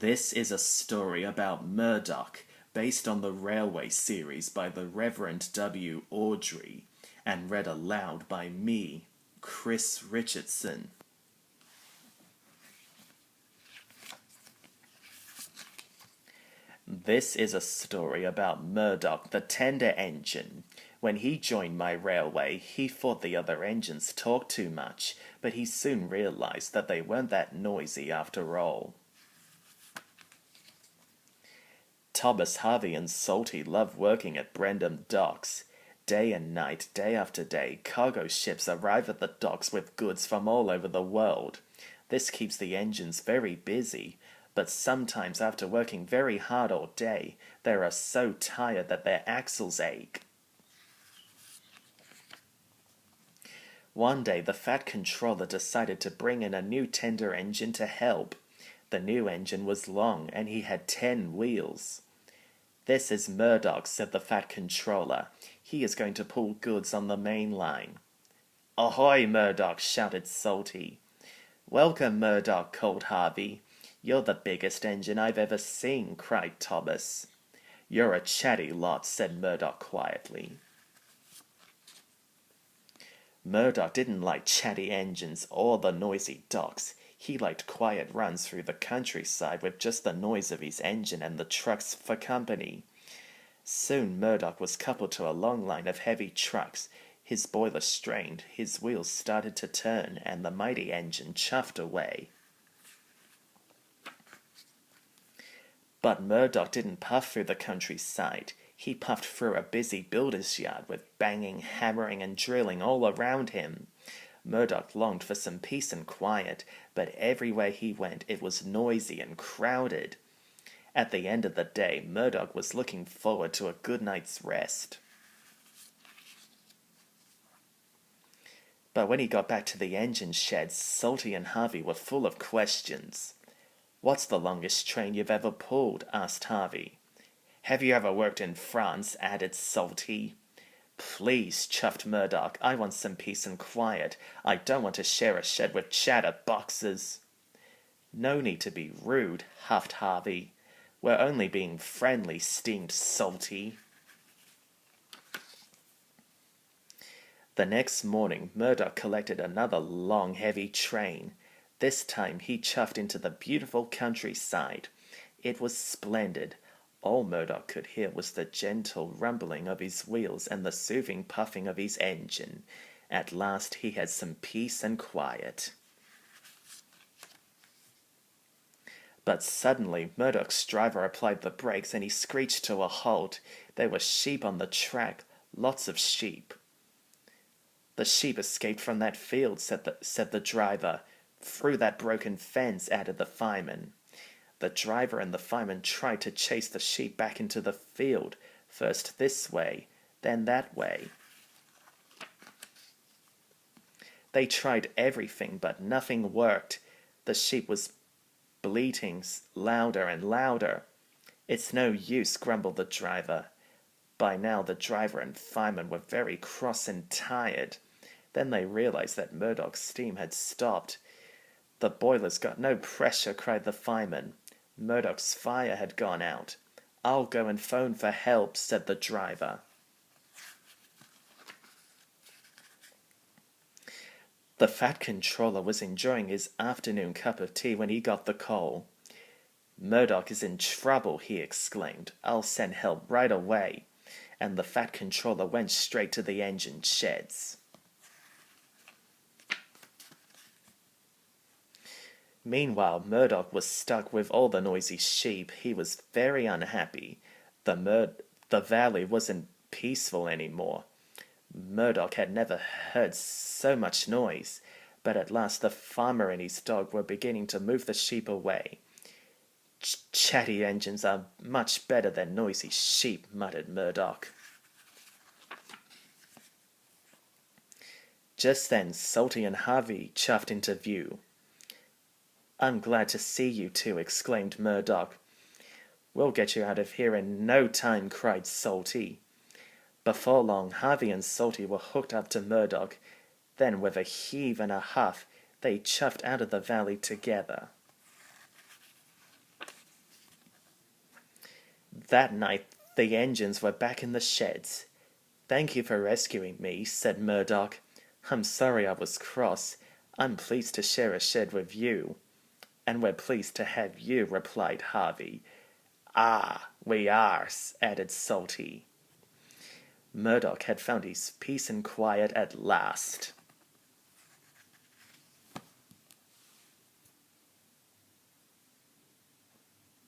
This is a story about Murdoch, based on the Railway series by the Reverend W. Awdry, and read aloud by me, Chris Richardson. This is a story about Murdoch the tender engine. When he joined my railway, he thought the other engines talked too much, but he soon realized that they weren't that noisy after all. Thomas, Harvey, and Salty love working at Brendam docks. Day and night, day after day, cargo ships arrive at the docks with goods from all over the world. This keeps the engines very busy, but sometimes after working very hard all day, they are so tired that their axles ache. One day, the Fat Controller decided to bring in a new tender engine to help. The new engine was long, and he had 10 wheels. "This is Murdoch," said the Fat Controller. "He is going to pull goods on the main line." "Ahoy, Murdoch!" shouted Salty. "Welcome, Murdoch," called Harvey. "You're the biggest engine I've ever seen," cried Thomas. "You're a chatty lot," said Murdoch quietly. Murdoch didn't like chatty engines or the noisy docks. He liked quiet runs through the countryside with just the noise of his engine and the trucks for company. Soon Murdoch was coupled to a long line of heavy trucks. His boiler strained, his wheels started to turn, and the mighty engine chuffed away. But Murdoch didn't puff through the countryside. He puffed through a busy builder's yard with banging, hammering, and drilling all around him. Murdoch longed for some peace and quiet, but everywhere he went it was noisy and crowded. At the end of the day, Murdoch was looking forward to a good night's rest. But when he got back to the engine shed, Salty and Harvey were full of questions. "What's the longest train you've ever pulled?" asked Harvey. "Have you ever worked in France?" added Salty. "Please," chuffed Murdoch, "I want some peace and quiet. I don't want to share a shed with chatterboxes." "No need to be rude," huffed Harvey. "We're only being friendly," steamed Salty. The next morning, Murdoch collected another long, heavy train. This time he chuffed into the beautiful countryside. It was splendid. All Murdoch could hear was the gentle rumbling of his wheels and the soothing puffing of his engine. At last he had some peace and quiet. But suddenly Murdoch's driver applied the brakes and he screeched to a halt. There were sheep on the track, lots of sheep. "The sheep escaped from that field," said the driver. "Through that broken fence," added the fireman. The driver and the fireman tried to chase the sheep back into the field, first this way, then that way. They tried everything, but nothing worked. The sheep was bleating louder and louder. "It's no use," grumbled the driver. By now the driver and fireman were very cross and tired. Then they realized that Murdoch's steam had stopped. "The boiler's got no pressure," cried the fireman. "Murdoch's fire had gone out." "I'll go and phone for help," said the driver. The Fat Controller was enjoying his afternoon cup of tea when he got the call. "Murdoch is in trouble," he exclaimed. "I'll send help right away." And the Fat Controller went straight to the engine sheds. Meanwhile, Murdoch was stuck with all the noisy sheep. He was very unhappy. The valley wasn't peaceful anymore. Murdoch had never heard so much noise, but at last the farmer and his dog were beginning to move the sheep away. "Chatty engines are much better than noisy sheep," muttered Murdoch. Just then Salty and Harvey chuffed into view. "I'm glad to see you two," exclaimed Murdoch. "We'll get you out of here in no time," cried Salty. Before long, Harvey and Salty were hooked up to Murdoch. Then, with a heave and a huff, they chuffed out of the valley together. That night the engines were back in the sheds. "Thank you for rescuing me," said Murdoch. "I'm sorry I was cross. I'm pleased to share a shed with you." "And we're pleased to have you," replied Harvey. "Ah, we are," added Salty. Murdoch had found his peace and quiet at last.